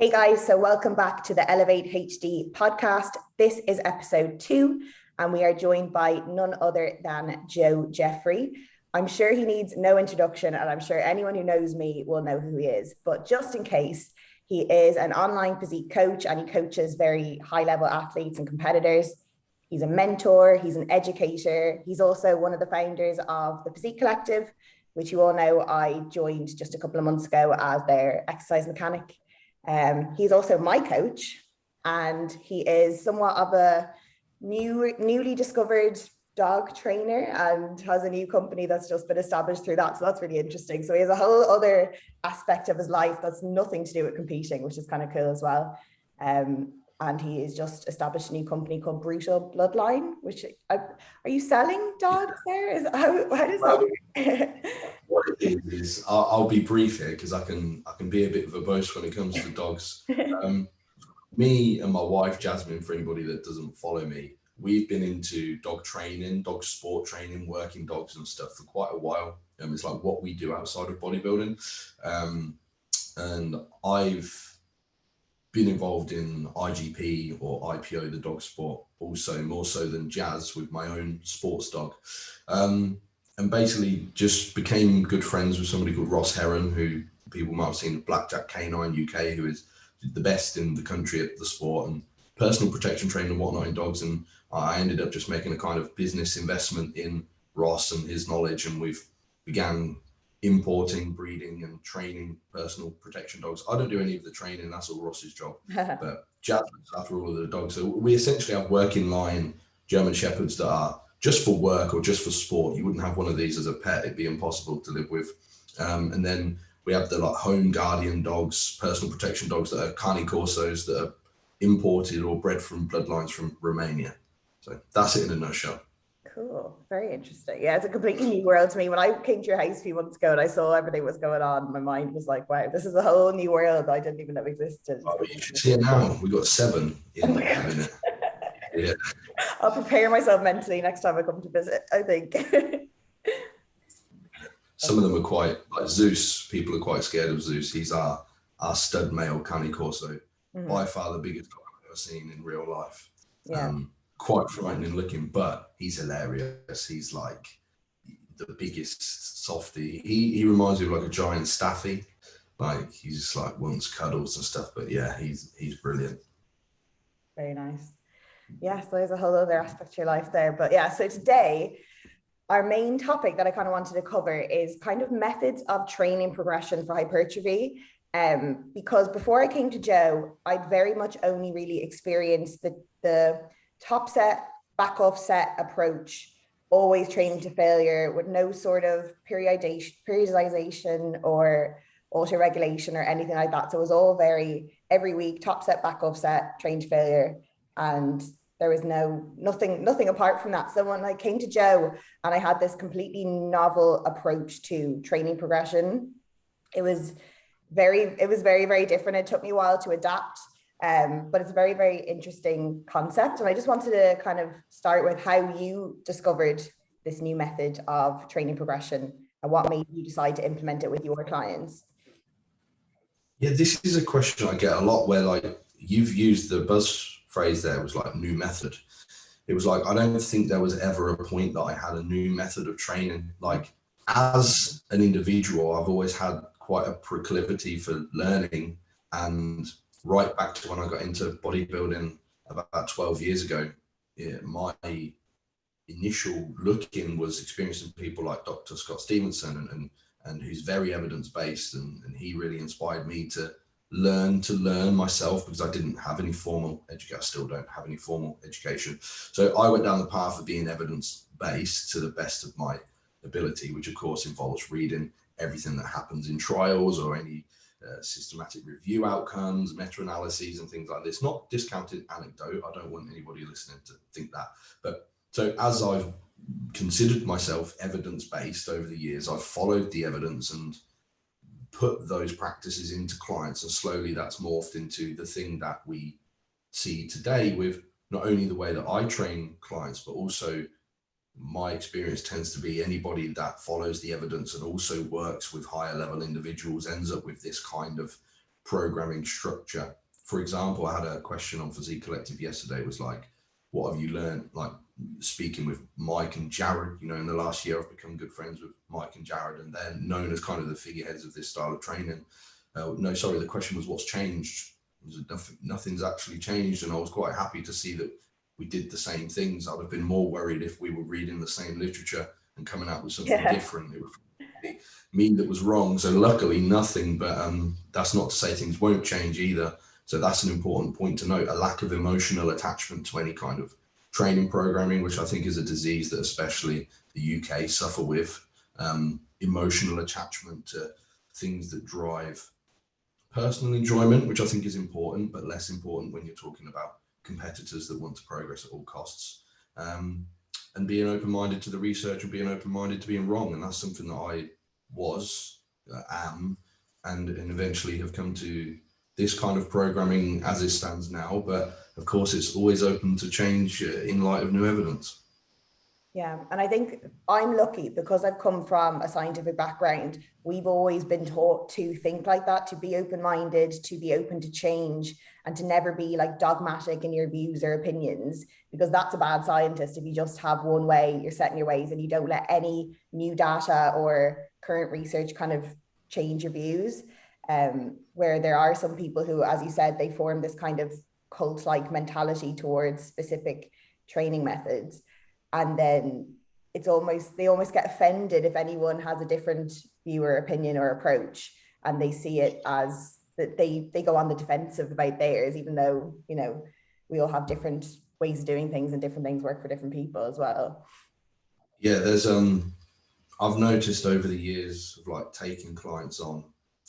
Hey guys, so welcome back to the Elevate HD podcast. This is episode 2, and we are joined by none other than Joe Jeffery. I'm sure he needs no introduction, and I'm sure anyone who knows me will know who he is. But just in case, he is an online physique coach, and he coaches very high-level athletes and competitors. He's a mentor, he's an educator. He's also one of the founders of the Physique Collective, which you all know I joined just a couple of months ago as their exercise mechanic. He's also my coach, and he is somewhat of a newly discovered dog trainer and has a new company that's just been established through that. So that's really interesting. So he has a whole other aspect of his life that's nothing to do with competing, which is kind of cool as well. And he has just established a new company called Brutal Bloodline, which are you selling dogs there? How does that work? What it is I'll be brief here because I can be a bit verbose when it comes to dogs. Me and my wife Jasmine, for anybody that doesn't follow me, we've been into dog training, dog sport training, working dogs and stuff for quite a while. It's like what we do outside of bodybuilding, and I've been involved in IGP or IPO, the dog sport, also more so than Jazz with my own sports dog. And basically just became good friends with somebody called Ross Heron, who people might have seen Blackjack Canine UK, who is the best in the country at the sport and personal protection training and whatnot in dogs. And I ended up just making a kind of business investment in Ross and his knowledge. And we've began importing, breeding and training personal protection dogs. I don't do any of the training, that's all Ross's job. But Jazz looks after all of the dogs. So we essentially have working line German Shepherds that are just for work or just for sport. You wouldn't have one of these as a pet. It'd be impossible to live with. And then we have the like home guardian dogs, personal protection dogs that are Cane Corsos that are imported or bred from bloodlines from Romania. So that's it in a nutshell. Cool. Very interesting. Yeah, it's a completely new world to me. When I came to your house a few months ago and I saw everything was going on, my mind was like, wow, this is a whole new world I didn't even know existed. Oh, you should see it now. We've got 7 in a minute. Yeah. I'll prepare myself mentally next time I come to visit, I think. Some of them are quite, like Zeus, people are quite scared of Zeus. He's our stud male Cane Corso, by far the biggest dog I've ever seen in real life. Yeah. Quite frightening looking, but he's hilarious. He's like the biggest softie. He reminds me of like a giant staffy. Like he's just like wants cuddles and stuff, but yeah, he's brilliant. Very nice. Yes, there's a whole other aspect to your life there. But yeah, so today, our main topic that I kind of wanted to cover is kind of methods of training progression for hypertrophy. Because before I came to Joe, I'd very much only really experienced the top set, back off set approach, always training to failure with no sort of periodization or autoregulation or anything like that. So it was all very every week, top set, back off set, train to failure. And there was nothing apart from that. So when I came to Joe and I had this completely novel approach to training progression, it was very, very different. It took me a while to adapt, but it's a very, very interesting concept. And I just wanted to kind of start with how you discovered this new method of training progression and what made you decide to implement it with your clients. Yeah, this is a question I get a lot where like you've used the buzz phrase there, was like new method. It was like, I don't think there was ever a point that I had a new method of training. Like as an individual, I've always had quite a proclivity for learning, and right back to when I got into bodybuilding about 12 years ago, my initial look-in was experiencing people like Dr. Scott Stevenson and who's very evidence-based, and he really inspired me to learn myself because I didn't have any formal education. I still don't have any formal education. So I went down the path of being evidence-based to the best of my ability, which of course involves reading everything that happens in trials or any systematic review outcomes, meta-analyses and things like this. Not discounted anecdote. I don't want anybody listening to think that. But so as I've considered myself evidence-based over the years, I've followed the evidence and put those practices into clients, and slowly that's morphed into the thing that we see today with not only the way that I train clients, but also my experience tends to be anybody that follows the evidence and also works with higher level individuals ends up with this kind of programming structure. For example, I had a question on Physique Collective yesterday. It was like, what have you learned? Like speaking with Mike and Jared, you know, in the last year, I've become good friends with Mike and Jared, and they're known as kind of the figureheads of this style of training. No, sorry, the question was what's changed? Nothing's actually changed. And I was quite happy to see that we did the same things. I'd have been more worried if we were reading the same literature and coming out with something different. It would mean that was wrong. So luckily nothing, but that's not to say things won't change either. So that's an important point to note, a lack of emotional attachment to any kind of training programming, which I think is a disease that especially the UK suffer with. Emotional attachment to things that drive personal enjoyment, which I think is important, but less important when you're talking about competitors that want to progress at all costs. And being open-minded to the research and being open-minded to being wrong. And that's something that I am, and eventually have come to this kind of programming as it stands now. But of course, it's always open to change in light of new evidence. Yeah, and I think I'm lucky because I've come from a scientific background. We've always been taught to think like that, to be open-minded, to be open to change, and to never be like dogmatic in your views or opinions, because that's a bad scientist. If you just have one way, you're set in your ways and you don't let any new data or current research kind of change your views. Where there are some people who, as you said, they form this kind of cult-like mentality towards specific training methods. And then they almost get offended if anyone has a different view or opinion or approach, and they see it as that they go on the defensive about theirs, even though, you know, we all have different ways of doing things and different things work for different people as well. Yeah, there's I've noticed over the years of like taking clients on,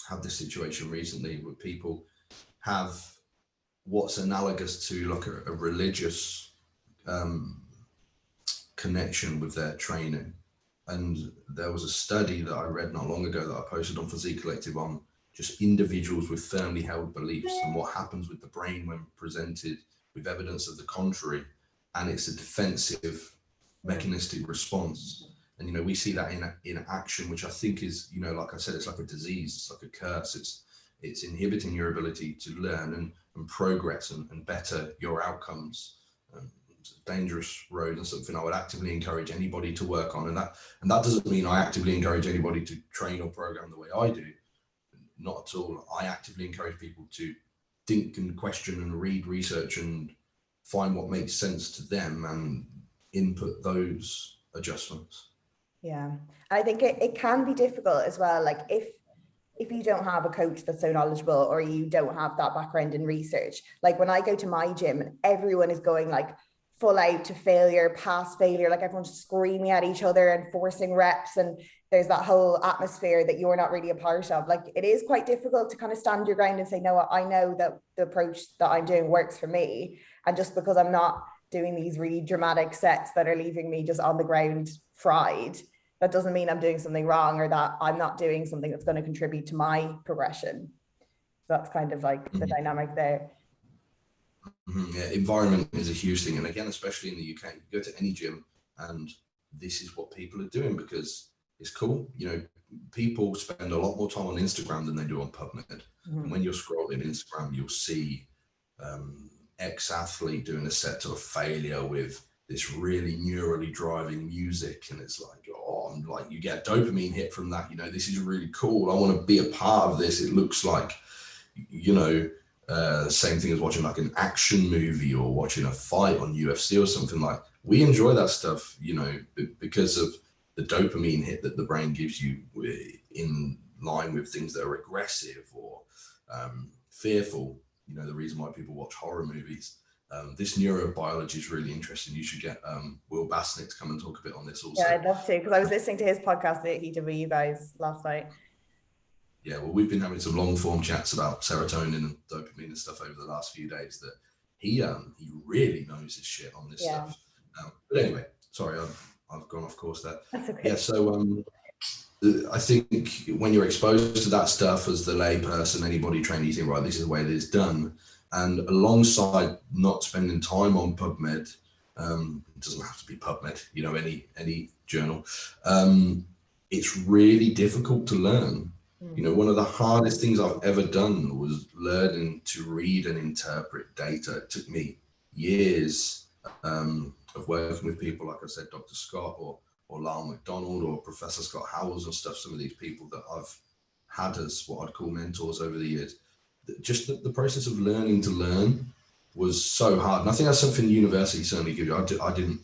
had this situation recently where people have what's analogous to like a religious connection with their training. And there was a study that I read not long ago that I posted on Physique Collective on just individuals with firmly held beliefs and what happens with the brain when presented with evidence of the contrary. And it's a defensive mechanistic response. And, you know, we see that in action, which I think is, you know, like I said, it's like a disease, it's like a curse. It's inhibiting your ability to learn and progress and better your outcomes. It's a dangerous road and something I would actively encourage anybody to work on. And that doesn't mean I actively encourage anybody to train or program the way I do. Not at all. I actively encourage people to think and question and read research and find what makes sense to them and input those adjustments. Yeah. And I think it can be difficult as well. Like if you don't have a coach that's so knowledgeable, or you don't have that background in research, like when I go to my gym and everyone is going like full out to failure, past failure, like everyone's screaming at each other and forcing reps, and there's that whole atmosphere that you're not really a part of. Like it is quite difficult to kind of stand your ground and say, no, I know that the approach that I'm doing works for me. And just because I'm not doing these really dramatic sets that are leaving me just on the ground fried, that doesn't mean I'm doing something wrong, or that I'm not doing something that's going to contribute to my progression. So that's kind of like the dynamic there. Yeah, environment is a huge thing. And again, especially in the UK, you go to any gym and this is what people are doing because it's cool. You know, people spend a lot more time on Instagram than they do on PubMed. And when you're scrolling Instagram, you'll see ex-athlete doing a set to a failure with this really neurally driving music. And it's like, oh, I'm like, you get a dopamine hit from that. You know, this is really cool. I want to be a part of this. It looks like, you know, same thing as watching like an action movie or watching a fight on UFC or something. Like, we enjoy that stuff, you know, because of the dopamine hit that the brain gives you in line with things that are aggressive or fearful. You know, the reason why people watch horror movies. This neurobiology is really interesting. You should get Will Basnick to come and talk a bit on this also. Yeah, I'd love to, because I was listening to his podcast that he did with you guys last night. Yeah, well, we've been having some long form chats about serotonin and dopamine and stuff over the last few days that he really knows his shit on this stuff. But anyway, sorry, I've gone off course there. That's okay. Yeah, so I think when you're exposed to that stuff as the lay person, anybody trained, you think, right, this is the way that it's done. And alongside not spending time on PubMed, it doesn't have to be PubMed, you know, any journal, it's really difficult to learn. You know, one of the hardest things I've ever done was learning to read and interpret data. It took me years of working with people, like I said, Dr. Scott or Lyle McDonald or Professor Scott Howells and stuff, some of these people that I've had as what I'd call mentors over the years. Just the process of learning to learn was so hard. And I think that's something university certainly gives you. I didn't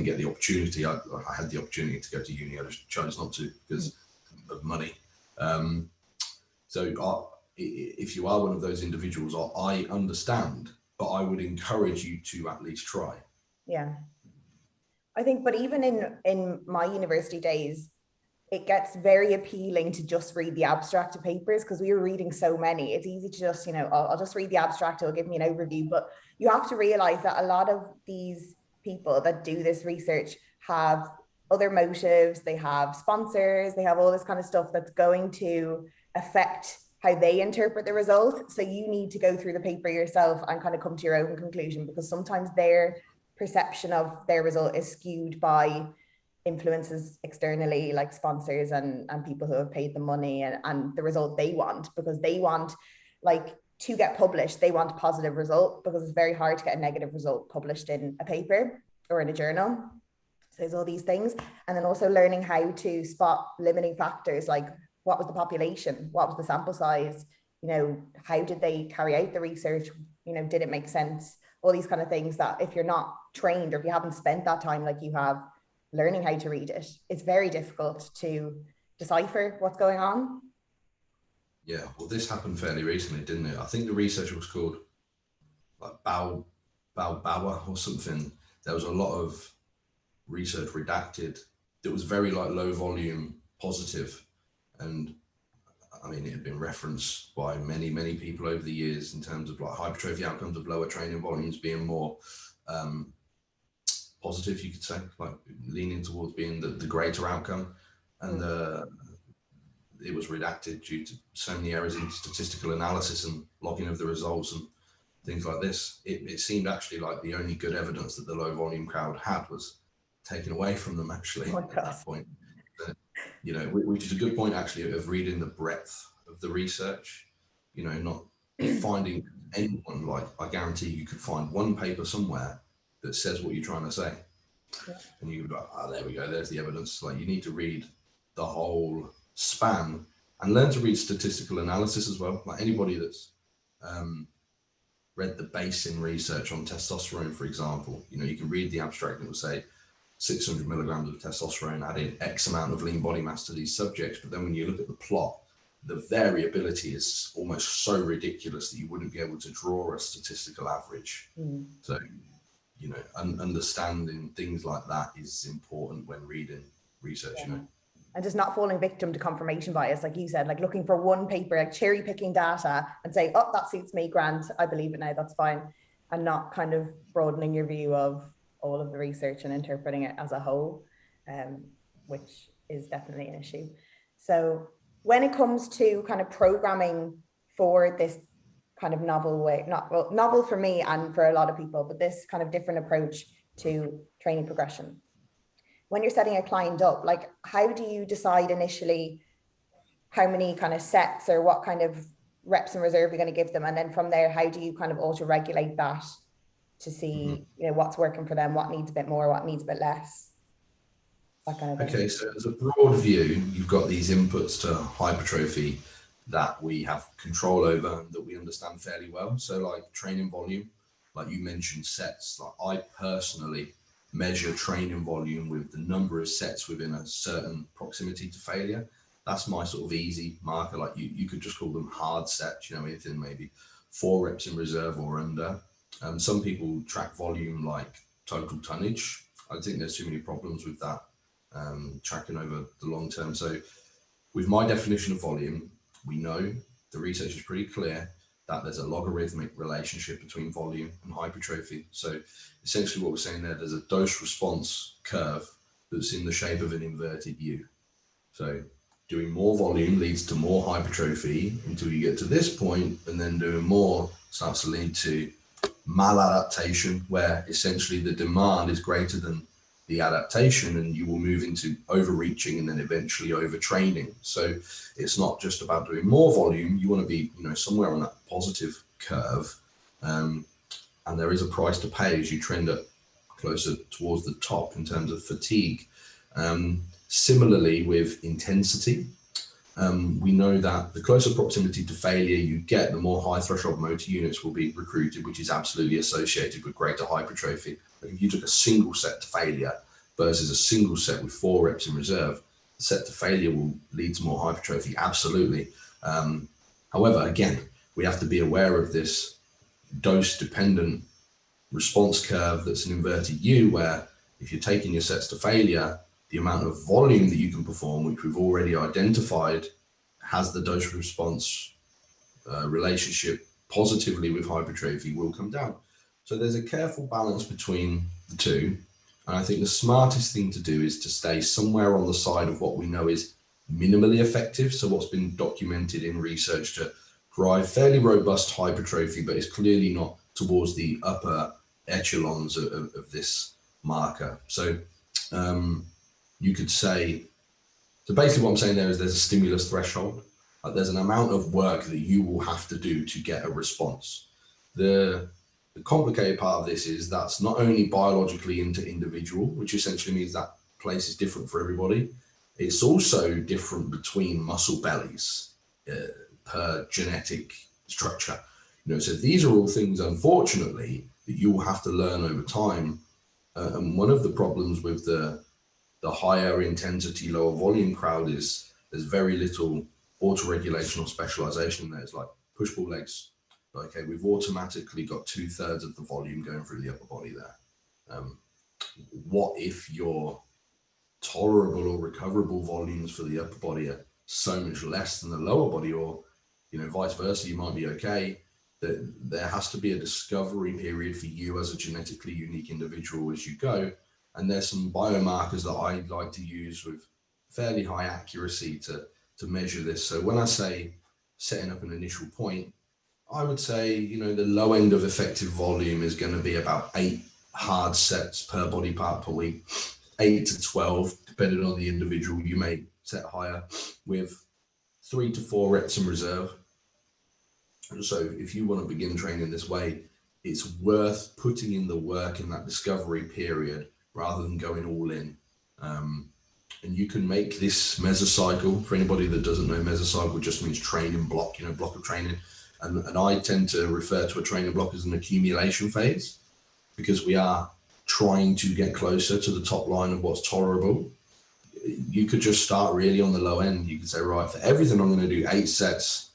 get the opportunity. I had the opportunity to go to uni. I just chose not to because of money. So if you are one of those individuals, I understand, but I would encourage you to at least try. Yeah. I think, but even in my university days, it gets very appealing to just read the abstract of papers because we were reading so many. It's easy to just, I'll just read the abstract, it'll give me an overview. But you have to realize that a lot of these people that do this research have other motives, they have sponsors, they have all this kind of stuff that's going to affect how they interpret the result. So you need to go through the paper yourself and kind of come to your own conclusion, because sometimes their perception of their result is skewed by influences externally, like sponsors and people who have paid the money and the result they want, because they want, like, to get published, they want a positive result, because it's very hard to get a negative result published in a paper or in a journal. So there's all these things. And then also learning how to spot limiting factors, like what was the population, what was the sample size, how did they carry out the research, did it make sense, all these kind of things that if you're not trained or if you haven't spent that time like you have learning how to read it, it's very difficult to decipher what's going on. Yeah, well, this happened fairly recently, didn't it? I think the research was called like Bauer or something. There was a lot of research redacted that was very like low volume positive, and I mean it had been referenced by many people over the years in terms of like hypertrophy outcomes of lower training volumes being more positive, you could say, like leaning towards being the greater outcome. And it was redacted due to so many errors in statistical analysis and logging of the results and things like this. It seemed actually like the only good evidence that the low volume crowd had was taken away from them actually at that point. Which is a good point actually of reading the breadth of the research, not finding anyone. Like I guarantee you could find one paper somewhere that says what you're trying to say. Yeah. And you go, there we go, there's the evidence. Like you need to read the whole span and learn to read statistical analysis as well. Like anybody that's read the basin research on testosterone, for example, you can read the abstract and it will say 600 milligrams of testosterone added X amount of lean body mass to these subjects. But then when you look at the plot, the variability is almost so ridiculous that you wouldn't be able to draw a statistical average. So, understanding things like that is important when reading research, And just not falling victim to confirmation bias, like you said, like looking for one paper, like cherry picking data and say, oh, that suits me, Grant, I believe it now, that's fine. And not kind of broadening your view of all of the research and interpreting it as a whole, which is definitely an issue. So when it comes to kind of programming for this kind of novel way, novel for me and for a lot of people, but this kind of different approach to training progression. When you're setting a client up, like how do you decide initially how many kind of sets or what kind of reps and reserve you're going to give them? And then from there, how do you kind of auto-regulate that to see, what's working for them, what needs a bit more, what needs a bit less? That kind of thing. Okay, so as a broad view, you've got these inputs to hypertrophy that we have control over and that we understand fairly well. So like training volume, like you mentioned sets, like I personally measure training volume with the number of sets within a certain proximity to failure. That's my sort of easy marker. Like you could just call them hard sets, anything maybe 4 reps in reserve or under. Some people track volume like total tonnage. I think there's too many problems with that tracking over the long term. So with my definition of volume, we know the research is pretty clear that there's a logarithmic relationship between volume and hypertrophy. So essentially what we're saying there's a dose response curve that's in the shape of an inverted U. So doing more volume leads to more hypertrophy until you get to this point, and then doing more starts to lead to maladaptation, where essentially the demand is greater than the adaptation, and you will move into overreaching and then eventually overtraining. So it's not just about doing more volume. You want to be, somewhere on that positive curve. And there is a price to pay as you trend up closer towards the top in terms of fatigue. Similarly with intensity, we know that the closer proximity to failure you get, the more high threshold motor units will be recruited, which is absolutely associated with greater hypertrophy. If you took a single set to failure versus a single set with 4 reps in reserve, the set to failure will lead to more hypertrophy, absolutely. However, again, we have to be aware of this dose dependent response curve that's an inverted U, where if you're taking your sets to failure, the amount of volume that you can perform, which we've already identified has the dose response relationship positively with hypertrophy, will come down. So there's a careful balance between the two. And I think the smartest thing to do is to stay somewhere on the side of what we know is minimally effective. So what's been documented in research to drive fairly robust hypertrophy, but is clearly not towards the upper echelons of this marker. So you could say, so basically what I'm saying there is there's a stimulus threshold. There's an amount of work that you will have to do to get a response. The complicated part of this is that's not only biologically individual, which essentially means that place is different for everybody. It's also different between muscle bellies per genetic structure. So these are all things, unfortunately, that you will have to learn over time. And one of the problems with the higher intensity, lower volume crowd is there's very little autoregulation or specialization there. It's like push-pull legs. Okay, we've automatically got 2/3 of the volume going through the upper body there. What if your tolerable or recoverable volumes for the upper body are so much less than the lower body, or vice versa? You might be okay. There has to be a discovery period for you as a genetically unique individual as you go. And there's some biomarkers that I like to use with fairly high accuracy to measure this. So when I say setting up an initial point, I would say, the low end of effective volume is going to be about 8 hard sets per body part per week, 8 to 12, depending on the individual. You may set higher with 3 to 4 reps in reserve. So if you want to begin training this way, it's worth putting in the work in that discovery period rather than going all in. And you can make this mesocycle. For anybody that doesn't know, mesocycle just means training block, block of training. And I tend to refer to a training block as an accumulation phase, because we are trying to get closer to the top line of what's tolerable. You could just start really on the low end. You could say, right, for everything, I'm going to do 8 sets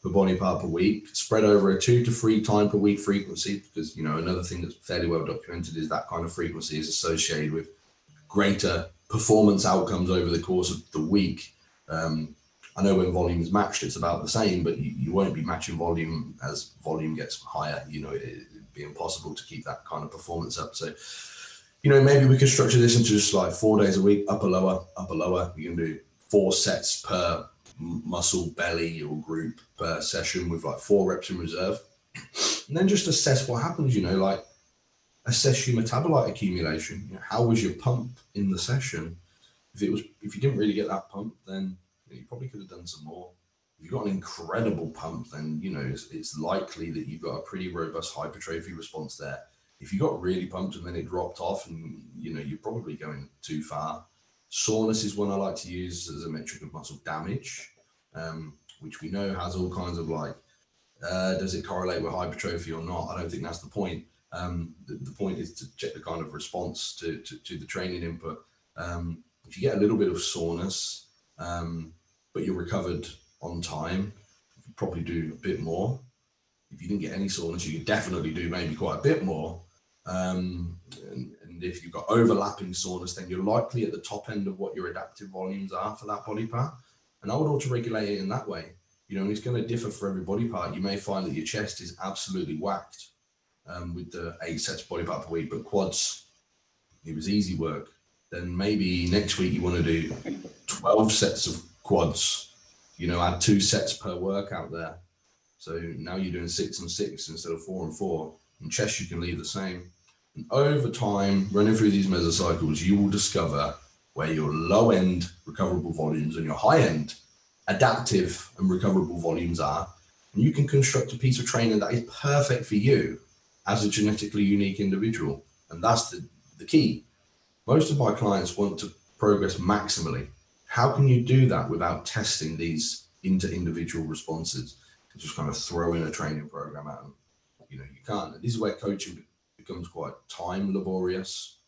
per body part per week, spread over a 2 to 3 time per week frequency, because, another thing that's fairly well documented is that kind of frequency is associated with greater performance outcomes over the course of the week. I know when volume is matched, it's about the same, but you won't be matching volume as volume gets higher. It'd be impossible to keep that kind of performance up. So, maybe we could structure this into just like 4 days a week, upper, lower. You can do 4 sets per muscle, belly, or group per session with like 4 reps in reserve. And then just assess what happens, like assess your metabolite accumulation. How was your pump in the session? If you didn't really get that pump, then you probably could have done some more. If you've got an incredible pump, then it's likely that you've got a pretty robust hypertrophy response there. If you got really pumped and then it dropped off, and you're probably going too far. Soreness is one I like to use as a metric of muscle damage, which we know has all kinds of does it correlate with hypertrophy or not? I don't think that's the point. The point is to check the kind of response to the training input. If you get a little bit of soreness, but you're recovered on time, you could probably do a bit more. If you didn't get any soreness, you could definitely do maybe quite a bit more. And if you've got overlapping soreness, then you're likely at the top end of what your adaptive volumes are for that body part. And I would auto-regulate it in that way. And it's going to differ for every body part. You may find that your chest is absolutely whacked with the 8 sets body part per week, but quads, it was easy work. Then maybe next week you want to do 12 sets of quads, add 2 sets per workout there. So now you're doing 6 and 6 instead of 4 and 4. And chest you can leave the same. Over time, running through these mesocycles, you will discover where your low end recoverable volumes and your high end adaptive and recoverable volumes are. And you can construct a piece of training that is perfect for you as a genetically unique individual. And that's the key. Most of my clients want to progress maximally. How can you do that without testing these into individual responses? And just kind of throw in a training program at them. You know, you can't. And this is where coaching becomes quite time laborious.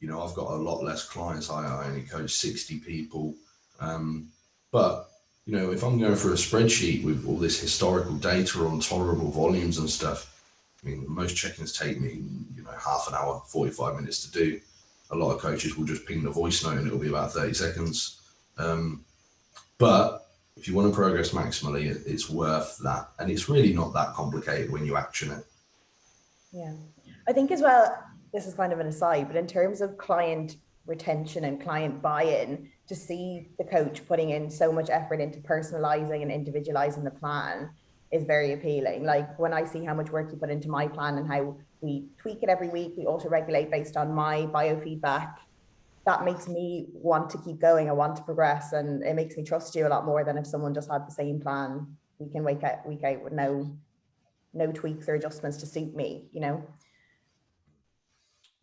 You know, I've got a lot less clients. I only coach 60 people. But, you know, if I'm going through a spreadsheet with all this historical data on tolerable volumes and stuff, I mean, most check-ins take me, you know, half an hour, 45 minutes to do. A lot of coaches will just ping the voice note and it'll be about 30 seconds. But if you want to progress maximally, it's worth that. And it's really not that complicated when you action it. Yeah. I think as well, this is kind of an aside, but in terms of client retention and client buy-in, to see the coach putting in so much effort into personalizing and individualizing the plan is very appealing. Like when I see how much work you put into my plan and how we tweak it every week, we auto-regulate based on my biofeedback, that makes me want to keep going. I want to progress, and it makes me trust you a lot more than if someone just had the same plan week in, week out with no tweaks or adjustments to suit me, you know?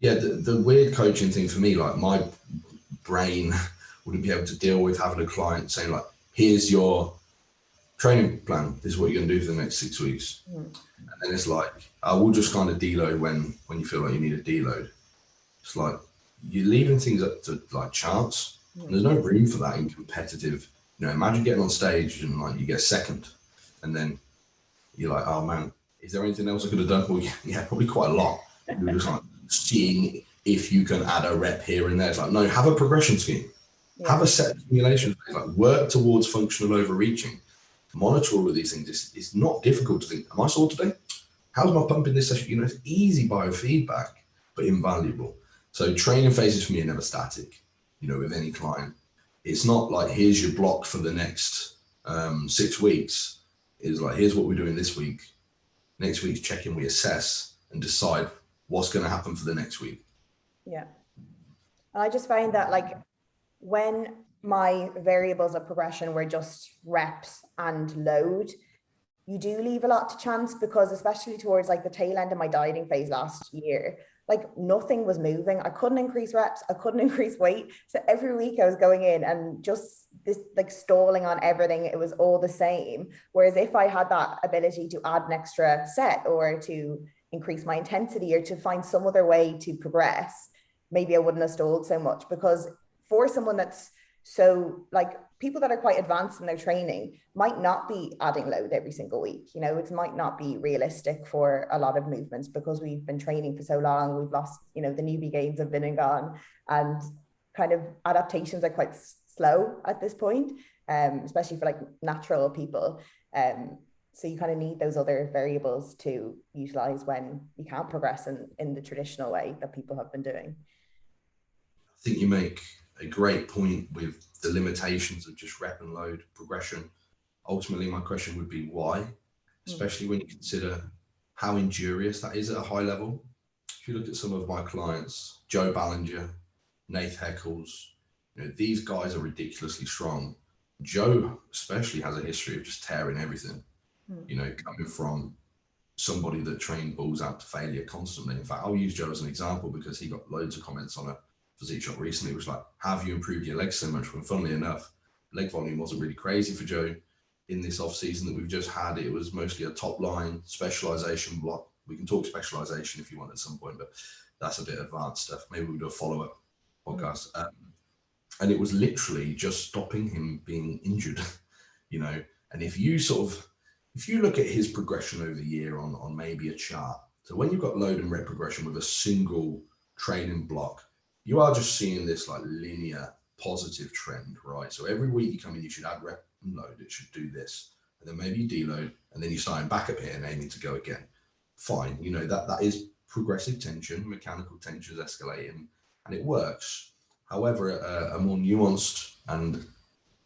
Yeah, the weird coaching thing for me, like my brain wouldn't be able to deal with having a client saying like, here's your training plan, this is what you're gonna do for the next 6 weeks. And then it's like, I will just kind of deload when you feel like you need a deload. It's like, you're leaving things up to like chance. And there's no room for that in competitive. You know, imagine getting on stage and like you get second and then you're like, oh man, is there anything else I could have done? Well, yeah, probably quite a lot. You're just like seeing if you can add a rep here and there. It's like, no, have a progression scheme. Yeah. Have a set of simulations, like work towards functional overreaching. Monitor all of these things. It's not difficult to think, am I sore today? How's my pump in this session? You know, it's easy biofeedback, but invaluable. So training phases for me are never static, you know, with any client. It's not like, here's your block for the next 6 weeks. It's like, here's what we're doing this week. Next week's check-in, we assess and decide what's going to happen for the next week. Yeah. And I just find that like when my variables of progression were just reps and load, you do leave a lot to chance, because especially towards like the tail end of my dieting phase last year, like nothing was moving. I couldn't increase reps. I couldn't increase weight. So every week I was going in and just this like stalling on everything. It was all the same. Whereas if I had that ability to add an extra set or to increase my intensity or to find some other way to progress, maybe I wouldn't have stalled so much. Because for someone that's so like, people that are quite advanced in their training might not be adding load every single week. You know, it might not be realistic for a lot of movements because we've been training for so long. We've lost, you know, the newbie gains have been and gone, and kind of adaptations are quite slow at this point, especially for like natural people. So you kind of need those other variables to utilize when you can't progress in the traditional way that people have been doing. I think you make a great point with the limitations of just rep and load progression. Ultimately, my question would be why, especially when you consider how injurious that is at a high level. If you look at some of my clients, Joe Ballinger, Nath Heckles, you know, these guys are ridiculously strong. Joe especially has a history of just tearing everything, you know, coming from somebody that trained bulls out to failure constantly. In fact, I'll use Joe as an example because he got loads of comments on a Physique shop recently. It was like, how have you improved your legs so much? When funnily enough, leg volume wasn't really crazy for Joe in this off season that we've just had. It was mostly a top line specialization block. We can talk specialization if you want at some point, but that's a bit advanced stuff. Maybe we'll do a follow-up podcast. And it was literally just stopping him being injured, you know. And if you look at his progression over the year on maybe a chart, so when you've got load and rep progression with a single training block, you are just seeing this like linear positive trend, right? So every week you come in, you should add rep and load. It should do this, and then maybe you deload, and then you're starting back up here and aiming to go again. Fine, you know, that is progressive tension, mechanical tension is escalating, and it works. However, a more nuanced and,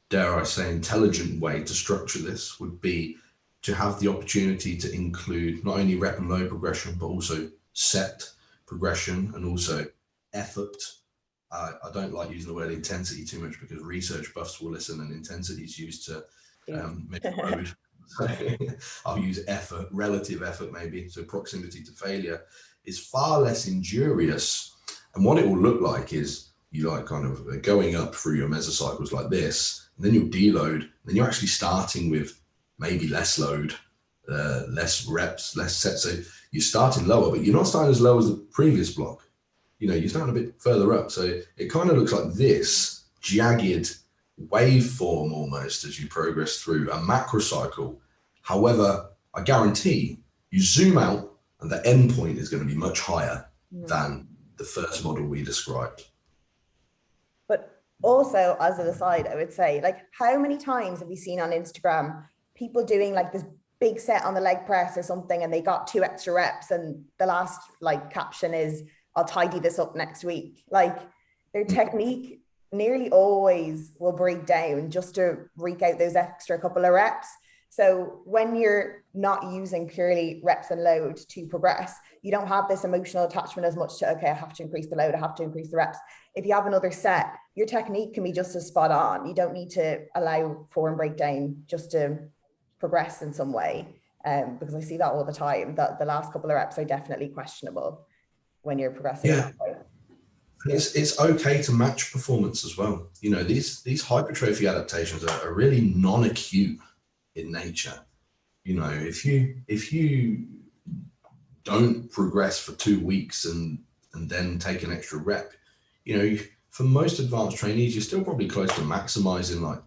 dare I say, intelligent way to structure this would be to have the opportunity to include not only rep and load progression, but also set progression and also effort. I don't like using the word intensity too much because research buffs will listen, and intensity is used to make a road. So I'll use effort, relative effort maybe. So proximity to failure is far less injurious. And what it will look like is you like kind of going up through your mesocycles like this, and then you'll deload, and then you're actually starting with maybe less load, less reps, less sets. So you're starting lower, but you're not starting as low as the previous block. You know, you're starting a bit further up. So it kind of looks like this jagged waveform almost as you progress through a macro cycle. However, I guarantee you zoom out and the end point is going to be much higher than the first model we described. But also, as an aside, I would say, like, how many times have you seen on Instagram people doing like this big set on the leg press or something, and they got 2 extra reps, and the last like caption is, "I'll tidy this up next week." Like, their technique nearly always will break down just to wreak out those extra couple of reps. So when you're not using purely reps and load to progress, you don't have this emotional attachment as much to, okay, I have to increase the load, I have to increase the reps. If you have another set, your technique can be just as spot on. You don't need to allow form breakdown just to progress in some way. Because I see that all the time, that the last couple of reps are definitely questionable when you're progressing. Yeah. It's okay to match performance as well. You know, these hypertrophy adaptations are really non-acute in nature. You know, if you don't progress for 2 weeks and then take an extra rep, you know, for most advanced trainees, you're still probably close to maximizing like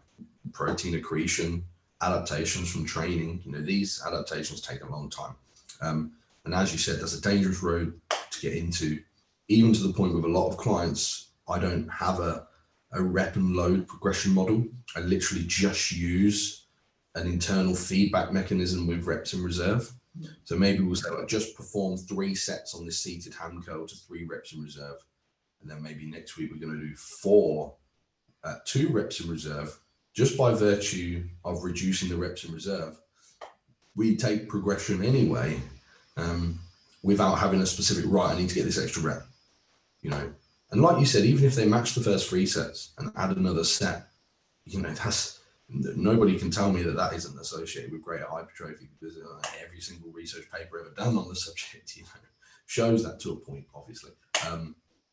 protein accretion, adaptations from training. You know, these adaptations take a long time. And as you said, that's a dangerous road to get into, even to the point with a lot of clients. I don't have a rep and load progression model. I literally just use an internal feedback mechanism with reps in reserve. So maybe we'll say, like, just perform 3 sets on this seated hand curl to 3 reps in reserve. And then maybe next week we're going to do 4 at 2 reps in reserve, just by virtue of reducing the reps in reserve. We take progression anyway, without having a specific, right, I need to get this extra rep, you know. And like you said, even if they match the first 3 sets and add another set, you know, nobody can tell me that isn't associated with greater hypertrophy, because every single research paper ever done on the subject, you know, shows that to a point, obviously.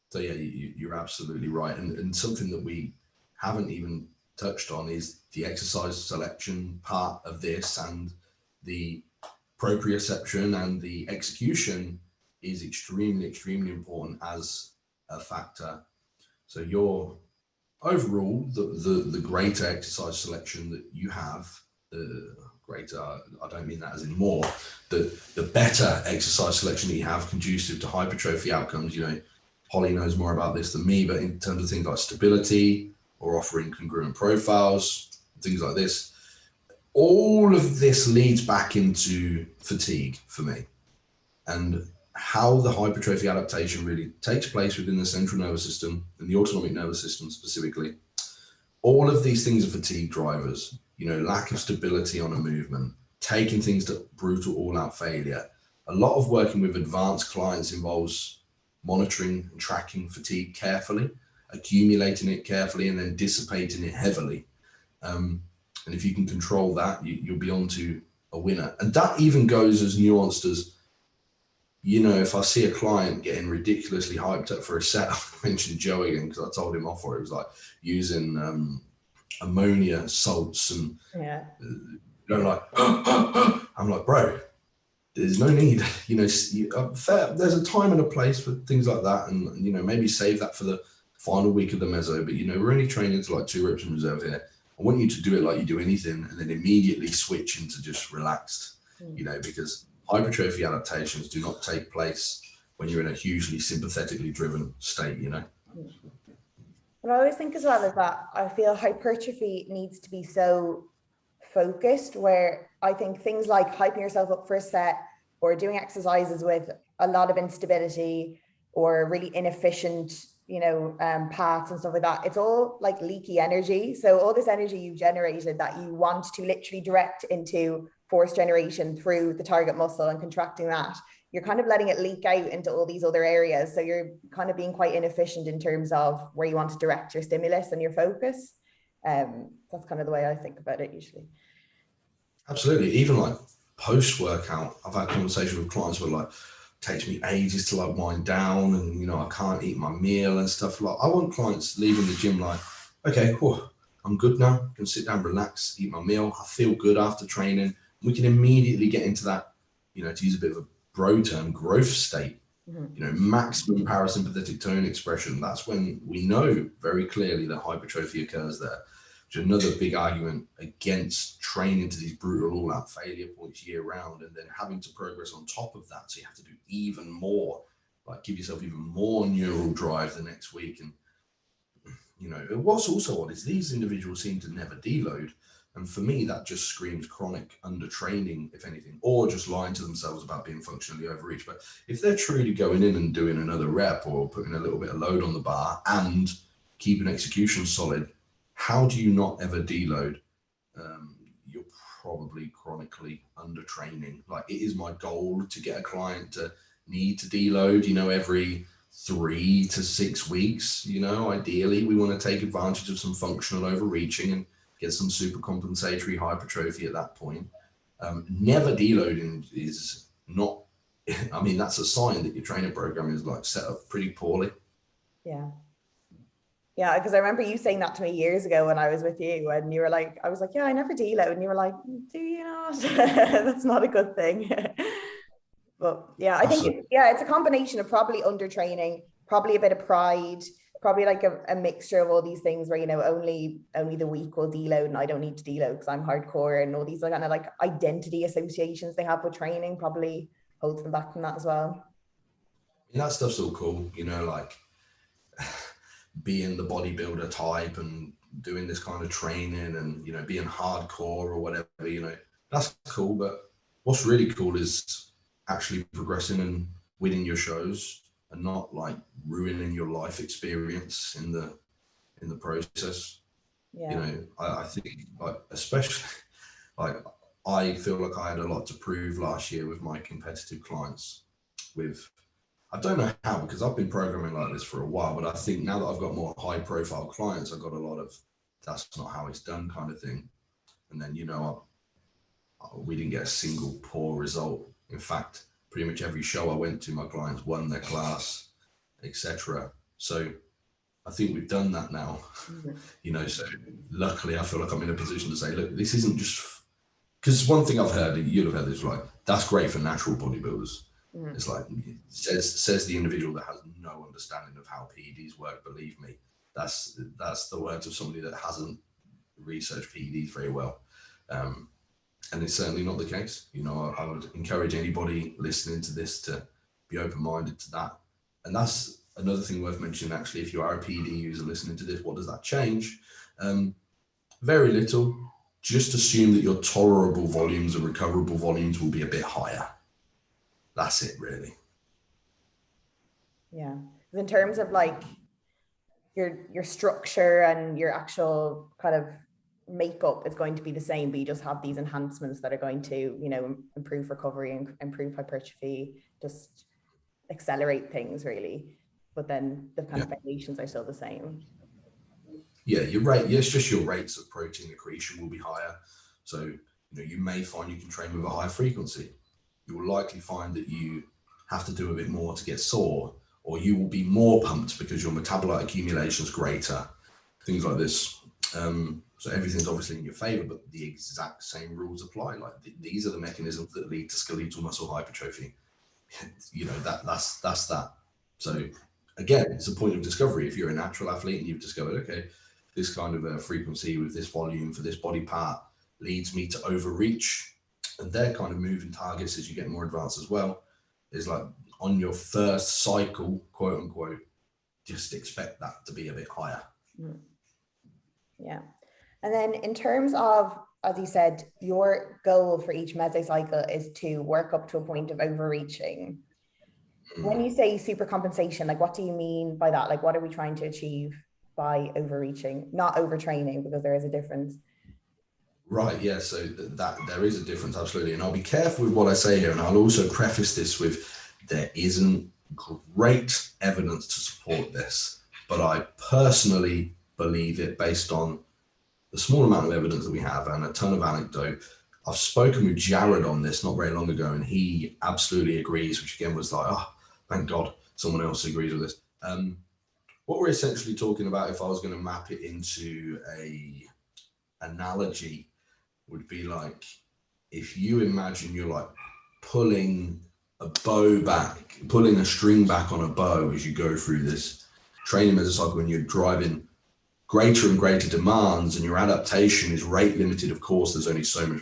So yeah, you're absolutely right. And something that we haven't even touched on is the exercise selection part of this, and the proprioception and the execution is extremely, extremely important as a factor. So your overall, the greater exercise selection that you have, the greater, I don't mean that as in more, the better exercise selection that you have conducive to hypertrophy outcomes. You know, Holly knows more about this than me, but in terms of things like stability or offering congruent profiles, things like this, all of this leads back into fatigue for me, and how the hypertrophy adaptation really takes place within the central nervous system and the autonomic nervous system specifically. All of these things are fatigue drivers. You know, lack of stability on a movement, taking things to brutal all-out failure. A lot of working with advanced clients involves monitoring and tracking fatigue carefully, accumulating it carefully, and then dissipating it heavily. And if you can control that, you'll be on to a winner. And that even goes as nuanced as, you know, if I see a client getting ridiculously hyped up for a set, I mentioned Joe again because I told him off for it. It was like using ammonia salts and you know, like, I'm like, bro, there's no need. You know, there's a time and a place for things like that, and you know, maybe save that for the final week of the meso. But you know, we're only training to like 2 reps in reserve here. I want you to do it like you do anything, and then immediately switch into just relaxed. You know, because hypertrophy adaptations do not take place when you're in a hugely sympathetically driven state, you know. What I always think as well is that I feel hypertrophy needs to be so focused, where I think things like hyping yourself up for a set or doing exercises with a lot of instability or really inefficient, you know, paths and stuff like that, it's all like leaky energy. So all this energy you've generated that you want to literally direct into force generation through the target muscle and contracting that, you're kind of letting it leak out into all these other areas. So you're kind of being quite inefficient in terms of where you want to direct your stimulus and your focus. That's kind of the way I think about it usually. Absolutely. Even like post-workout, I've had conversations with clients where like, takes me ages to like wind down, and you know, I can't eat my meal and stuff. Like, I want clients leaving the gym like, okay, cool, I'm good now, I can sit down, relax, eat my meal, I feel good after training. We can immediately get into that, you know, to use a bit of a bro term, growth state. You know, maximum parasympathetic tone expression. That's when we know very clearly that hypertrophy occurs there. Which is another big argument against training to these brutal all-out failure points year round, and then having to progress on top of that. So you have to do even more, like give yourself even more neural drive the next week. And you know, what's also odd is these individuals seem to never deload. And for me, that just screams chronic undertraining, if anything, or just lying to themselves about being functionally overreached. But if they're truly going in and doing another rep or putting a little bit of load on the bar and keeping execution solid, how do you not ever deload? You're probably chronically undertraining. Like, it is my goal to get a client to need to deload, you know, every 3 to 6 weeks. You know, ideally we want to take advantage of some functional overreaching and get some super compensatory hypertrophy at that point. Never deloading is not, I mean, that's a sign that your training program is like set up pretty poorly. Yeah. Yeah, because I remember you saying that to me years ago when I was with you, and you were like, I was like, yeah, I never deload. And you were like, do you not? That's not a good thing. But yeah, I think it's a combination of probably undertraining, probably a bit of pride, probably like a mixture of all these things where, you know, only the weak will deload and I don't need to deload because I'm hardcore, and all these kind of like identity associations they have with training probably holds them back from that as well. And that stuff's all cool, you know, like being the bodybuilder type and doing this kind of training and, you know, being hardcore or whatever, you know, that's cool. But what's really cool is actually progressing and winning your shows and not like ruining your life experience in the process. Yeah. You know, I think like, especially like, I feel like I had a lot to prove last year with my competitive clients. I don't know how, because I've been programming like this for a while, but I think now that I've got more high profile clients, I've got a lot of that's not how it's done kind of thing. And then, you know, we didn't get a single poor result. In fact, pretty much every show I went to, my clients won their class, etc. So I think we've done that now. You know, so luckily I feel like I'm in a position to say, look, this isn't just, because one thing I've heard, you'll have heard this, like, that's great for natural bodybuilders. It's like, says the individual that has no understanding of how PEDs work. Believe me, that's the words of somebody that hasn't researched PEDs very well. And it's certainly not the case. You know, I would encourage anybody listening to this to be open-minded to that. And that's another thing worth mentioning, actually. If you are a PED user listening to this, what does that change? Very little. Just assume that your tolerable volumes and recoverable volumes will be a bit higher. That's it, really. Yeah. In terms of like your structure and your actual kind of makeup is going to be the same, but you just have these enhancements that are going to, you know, improve recovery and improve hypertrophy, just accelerate things really. But then the kind of foundations are still the same. Yeah, your rate, it's just your rates of protein accretion will be higher. So, you know, you may find you can train with a high frequency. You will likely find that you have to do a bit more to get sore, or you will be more pumped because your metabolite accumulation is greater, things like this. So everything's obviously in your favor, but the exact same rules apply. Like these are the mechanisms that lead to skeletal muscle hypertrophy. You know, that's that. So again, it's a point of discovery. If you're a natural athlete and you've discovered, okay, this kind of a frequency with this volume for this body part leads me to overreach, and they're kind of moving targets as you get more advanced as well. Is like on your first cycle, quote unquote, just expect that to be a bit higher. Yeah. And then in terms of, as you said, your goal for each mesocycle is to work up to a point of overreaching. When you say super compensation, like what do you mean by that? Like what are we trying to achieve by overreaching, not overtraining, because there is a difference? Right, yeah, so that there is a difference, absolutely. And I'll be careful with what I say here, and I'll also preface this with there isn't great evidence to support this, but I personally believe it based on the small amount of evidence that we have and a ton of anecdote. I've spoken with Jared on this not very long ago, and he absolutely agrees, which again was like, oh, thank God someone else agrees with this. What we're essentially talking about, if I was going to map it into a analogy, would be like, if you imagine you're like pulling a bow back, pulling a string back on a bow as you go through this training mesocycle, when you're driving greater and greater demands and your adaptation is rate limited. Of course, there's only so much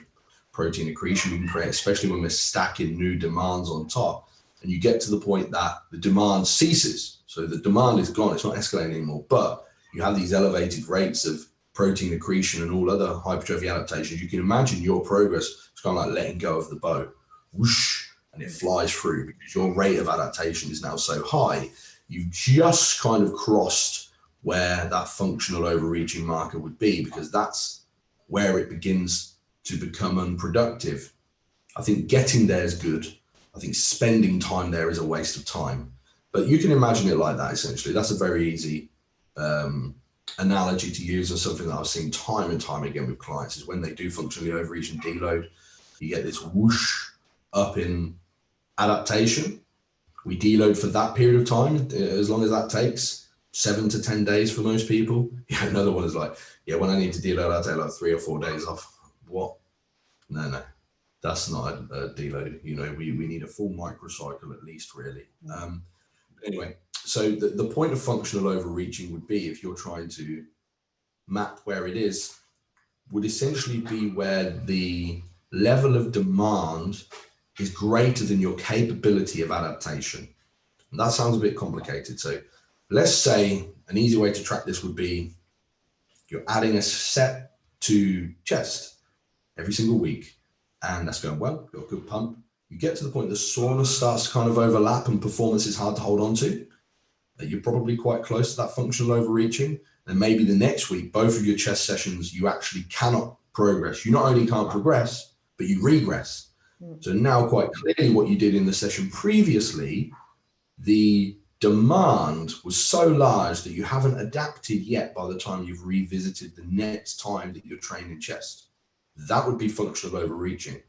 protein accretion we can create, especially when we're stacking new demands on top. And you get to the point that the demand ceases. So the demand is gone, it's not escalating anymore, but you have these elevated rates of protein accretion and all other hypertrophy adaptations. You can imagine your progress is kind of like letting go of the bow, whoosh, and it flies through because your rate of adaptation is now so high. You've just kind of crossed where that functional overreaching marker would be, because that's where it begins to become unproductive. I think getting there is good. I think spending time there is a waste of time. But you can imagine it like that, essentially. That's a very easy analogy to use, and something that I've seen time and time again with clients is when they do functionally overreach and deload, you get this whoosh up in adaptation. We deload for that period of time, as long as that takes 7 to 10 days for most people. Yeah, another one is like, yeah, when I need to deload, I take like 3 or 4 days off. What? No, that's not a deload. You know, we need a full microcycle at least, really. Anyway, so the point of functional overreaching would be, if you're trying to map where it is, would essentially be where the level of demand is greater than your capability of adaptation. And that sounds a bit complicated. So let's say an easy way to track this would be, you're adding a set to chest every single week, and that's going well, got a good pump. You get to the point the soreness starts to kind of overlap and performance is hard to hold on to. You're probably quite close to that functional overreaching. And maybe the next week, both of your chest sessions, you actually cannot progress. You not only can't progress, but you regress. So now quite clearly what you did in the session previously, the demand was so large that you haven't adapted yet by the time you've revisited the next time that you're training chest. That would be functional overreaching.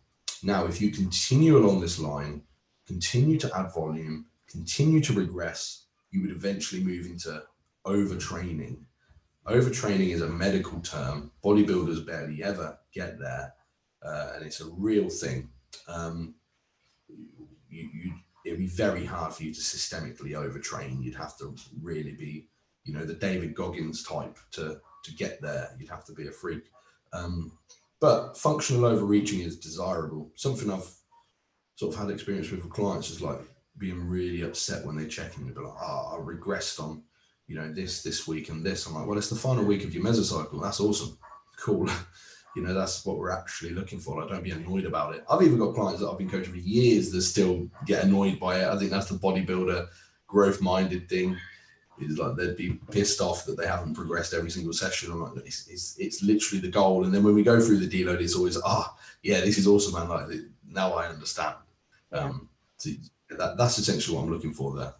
Now, if you continue along this line, continue to add volume, continue to regress, you would eventually move into overtraining. Overtraining is a medical term. Bodybuilders barely ever get there, and it's a real thing. It'd be very hard for you to systemically overtrain. You'd have to really be, you know, the David Goggins type to get there. You'd have to be a freak. But functional overreaching is desirable. Something I've sort of had experience with clients is like being really upset when they check in and be like, I regressed on, you know, this week and this. I'm like, well, it's the final week of your mesocycle. That's awesome. Cool. You know, that's what we're actually looking for. Like, don't be annoyed about it. I've even got clients that I've been coaching for years that still get annoyed by it. I think that's the bodybuilder growth-minded thing. Is like they'd be pissed off that they haven't progressed every single session. I'm like, it's literally the goal. And then when we go through the deload, it's always, yeah, this is awesome, man. Like, now I understand. Yeah. So that's essentially what I'm looking for there.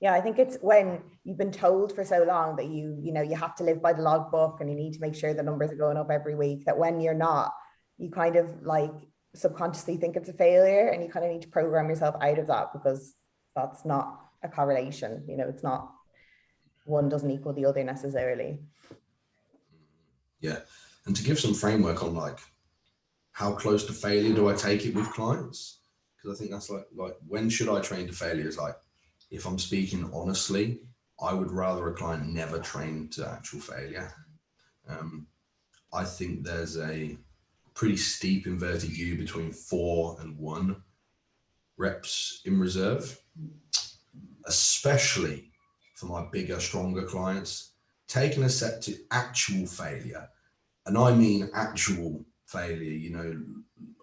Yeah, I think it's when you've been told for so long that you have to live by the logbook and you need to make sure the numbers are going up every week, that when you're not, you kind of like subconsciously think it's a failure, and you kind of need to program yourself out of that, because that's not a correlation. You know, it's not, one doesn't equal the other necessarily. Yeah. And to give some framework on like how close to failure do I take it with clients? Because I think that's like when should I train to failure? Is like, if I'm speaking honestly, I would rather a client never train to actual failure. I think there's a pretty steep inverted U between 4 and 1 reps in reserve, especially for my bigger, stronger clients. Taking a set to actual failure, and I mean actual failure, you know,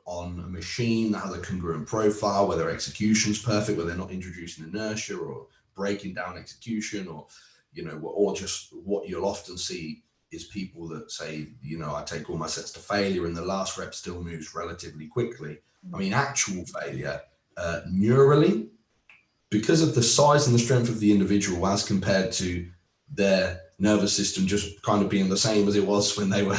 on a machine that has a congruent profile, where their execution's perfect, where they're not introducing inertia or breaking down execution, or, you know, or just what you'll often see is people that say, you know, I take all my sets to failure and the last rep still moves relatively quickly. I mean, actual failure, neurally, because of the size and the strength of the individual as compared to their nervous system just kind of being the same as it was when they were,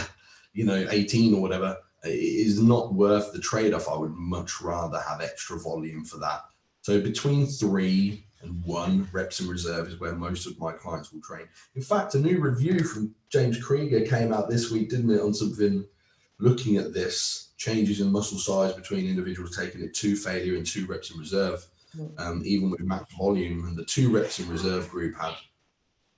18 or whatever, it is not worth the trade-off. I would much rather have extra volume for that. So between 3 and 1 reps in reserve is where most of my clients will train. In fact, a new review from James Krieger came out this week, didn't it, on something looking at this, changes in muscle size between individuals taking it to failure and 2 reps in reserve, even with max volume. And the 2 reps in reserve group had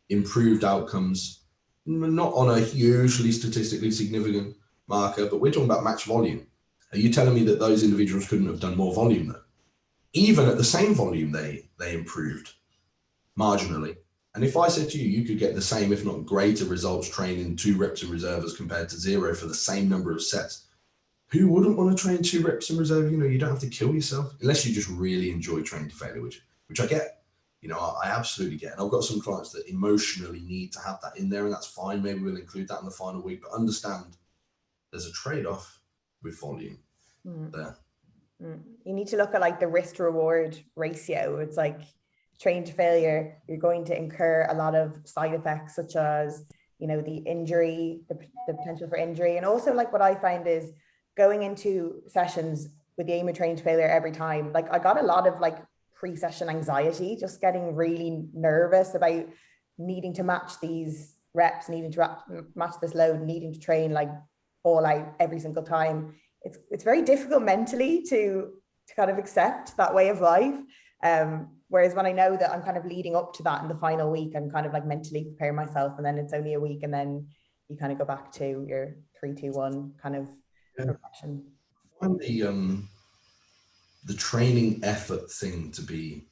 improved outcomes, not on a hugely statistically significant marker, but we're talking about max volume. Are you telling me that those individuals couldn't have done more volume though? Even at the same volume, they improved marginally. And if I said to you, you could get the same, if not greater results training 2 reps in reserve as compared to 0 for the same number of sets, who wouldn't want to train 2 reps in reserve? You don't have to kill yourself unless you just really enjoy training to failure, which I get. I absolutely get. And I've got some clients that emotionally need to have that in there, and that's fine. Maybe we'll include that in the final week, but understand there's a trade-off with volume there. You need to look at like the risk to reward ratio. It's like train to failure, you're going to incur a lot of side effects such as, the injury, the potential for injury. And also like what I find is going into sessions with the aim of training to failure every time, like I got a lot of like pre-session anxiety, just getting really nervous about needing to match these reps, needing to match this load, needing to train like all out every single time. It's very difficult mentally to kind of accept that way of life. Whereas when I know that I'm kind of leading up to that in the final week, I'm kind of like mentally preparing myself, and then it's only a week, and then you kind of go back to your 3-2-1 kind of progression. I find the training effort thing to be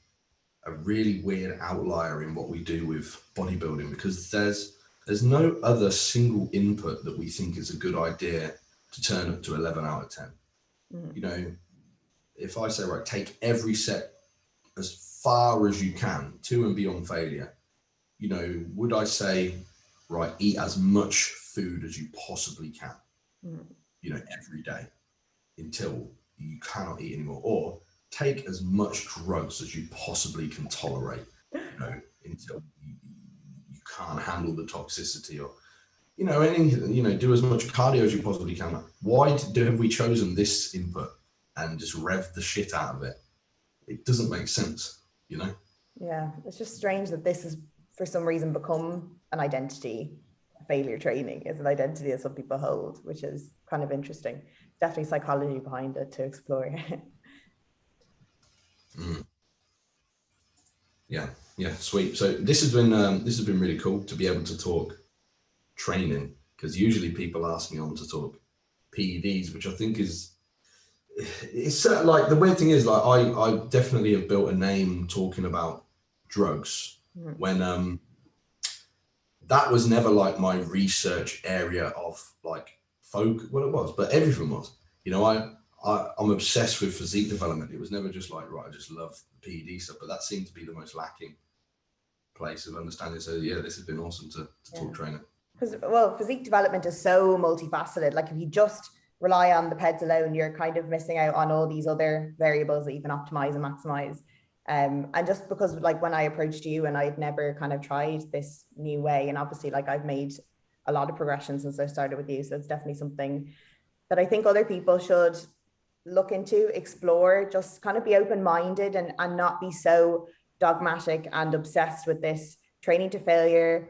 a really weird outlier in what we do with bodybuilding, because there's no other single input that we think is a good idea to turn up to 11 out of 10. If I say, right, take every set as far as you can to and beyond failure, would I say, right, eat as much food as you possibly can, every day until you cannot eat anymore, or take as much drugs as you possibly can tolerate, until you can't handle the toxicity, or anything, do as much cardio as you possibly can. Why have we chosen this input and just rev the shit out of it? It doesn't make sense, Yeah, it's just strange that this has for some reason become an identity. Failure training is an identity that some people hold, which is kind of interesting. Definitely psychology behind it to explore. Yeah, sweet. So this has been really cool to be able to talk training, because usually people ask me on to talk PEDs, which I think it's like, the weird thing is, like, I definitely have built a name talking about drugs when that was never like my research area of like folk. Well, it was, but everything was. I'm obsessed with physique development. It was never just like, right, I just love the PED stuff, but that seemed to be the most lacking place of understanding. So yeah, this has been awesome to talk training. Because, well, physique development is so multifaceted. Like if you just rely on the PEDs alone, you're kind of missing out on all these other variables that you can optimize and maximize. And just because, like, when I approached you and I'd never kind of tried this new way, and obviously like I've made a lot of progression since I started with you, so it's definitely something that I think other people should look into, explore, just kind of be open-minded and not be so dogmatic and obsessed with this training to failure,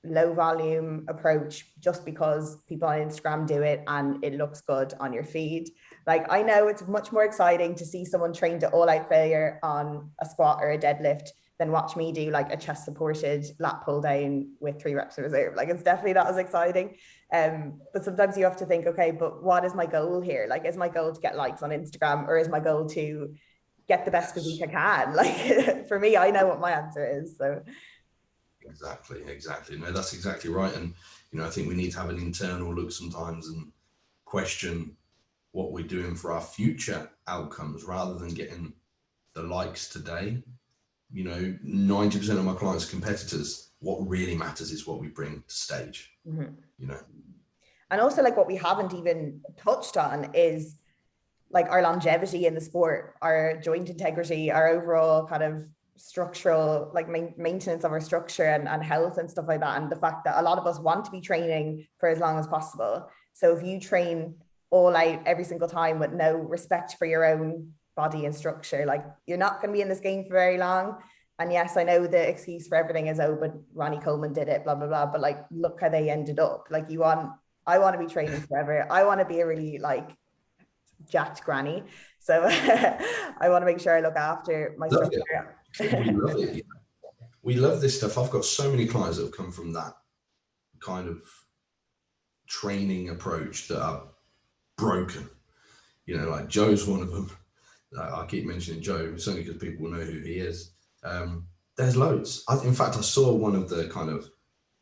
low volume approach just because people on Instagram do it and it looks good on your feed. Like, I know it's much more exciting to see someone train to all out failure on a squat or a deadlift than watch me do like a chest supported lat pull down with 3 reps in reserve. Like, it's definitely not as exciting. But sometimes you have to think, okay, but what is my goal here? Like, is my goal to get likes on Instagram, or is my goal to get the best physique I can? Like, for me, I know what my answer is. So Exactly. No, that's exactly right. And, I think we need to have an internal look sometimes and question what we're doing for our future outcomes rather than getting the likes today. 90% of my clients are competitors. What really matters is what we bring to stage, And also, like, what we haven't even touched on is like our longevity in the sport, our joint integrity, our overall kind of structural, like maintenance of our structure and health and stuff like that. And the fact that a lot of us want to be training for as long as possible. So if you train all out every single time with no respect for your own body and structure, like you're not going to be in this game for very long. And yes, I know the excuse for everything is, oh, but Ronnie Coleman did it, blah, blah, blah. But like, look how they ended up. Like I want to be training forever. I want to be a really like jacked granny. So I want to make sure I look after my structure. We love it. We love this stuff. I've got so many clients that have come from that kind of training approach that are broken. You know, like Joe's one of them. I keep mentioning Joe, it's only because people know who he is. There's loads. In fact, I saw one of the kind of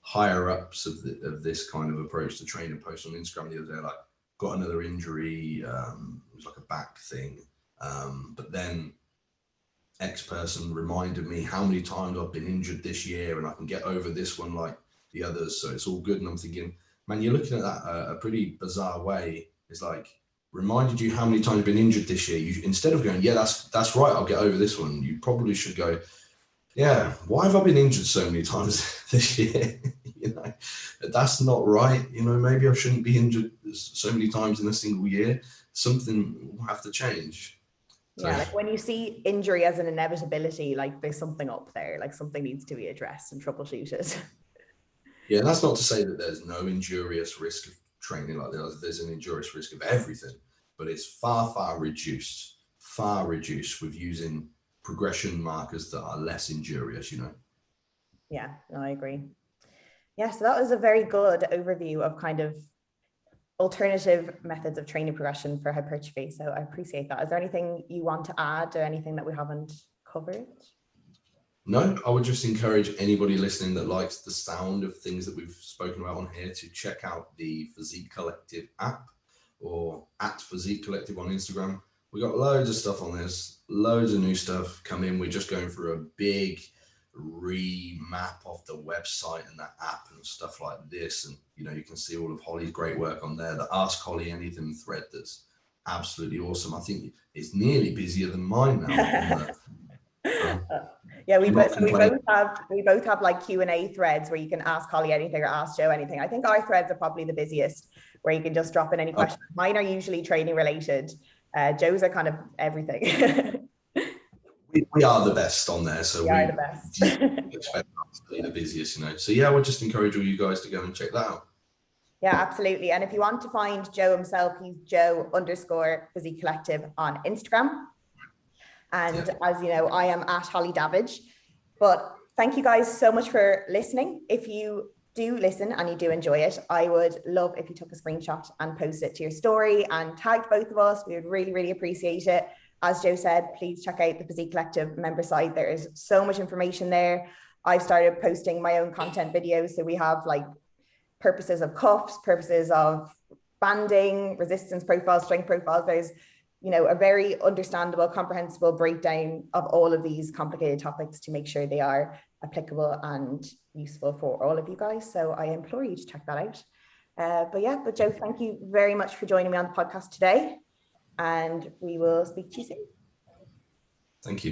higher ups of this kind of approach to training post on Instagram the other day, like got another injury. It was like a back thing. But then X person reminded me how many times I've been injured this year and I can get over this one like the others. So it's all good. And I'm thinking, man, you're looking at that a pretty bizarre way. It's like, reminded you how many times you've been injured this year. You, instead of going, yeah, that's right, I'll get over this one, you probably should go, yeah, why have I been injured so many times this year? You know, that's not right. You know, maybe I shouldn't be injured so many times in a single year. Something will have to change. Yeah, like when you see injury as an inevitability, like there's something up there, like something needs to be addressed and troubleshooted. Yeah, and that's not to say that there's no injurious risk of training like this. There's an injurious risk of everything, but it's far reduced with using progression markers that are less injurious, you know? Yeah, no, I agree. Yeah, so that was a very good overview of kind of alternative methods of training progression for hypertrophy. So I appreciate that. Is there anything you want to add or anything that we haven't covered? No, I would just encourage anybody listening that likes the sound of things that we've spoken about on here to check out the Physique Collective app or at Physique Collective on Instagram. We got loads of stuff on this, loads of new stuff coming. We're just going through a big remap of the website and that app and stuff like this. And, you know, you can see all of Holly's great work on there. The Ask Holly Anything thread that's absolutely awesome. I think it's nearly busier than mine now. Yeah, we both have like Q&A threads where you can ask Holly anything or ask Joe anything. I think our threads are probably the busiest, where you can just drop in any questions. Mine are usually training related. Joe's are kind of everything. we are the best on there, so we are the best. Expect us to be the busiest, you know. So yeah, we'll just encourage all you guys to go and check that out. Yeah, absolutely. And if you want to find Joe himself, he's Joe_Physique Collective on Instagram. And as you know, I am at Holly Davidge. But thank you guys so much for listening. If you do listen and you do enjoy it, I would love if you took a screenshot and post it to your story and tagged both of us. We would really appreciate it. As Joe said, please check out the Physique Collective member site. There is so much information there. I've started posting my own content videos. So we have like purposes of cuffs, purposes of banding, resistance profiles, strength profiles. There's, you know, a very understandable, comprehensible breakdown of all of these complicated topics to make sure they are applicable and useful for all of you guys. So I implore you to check that out. But Joe, thank you very much for joining me on the podcast today. And we will speak to you soon. Thank you.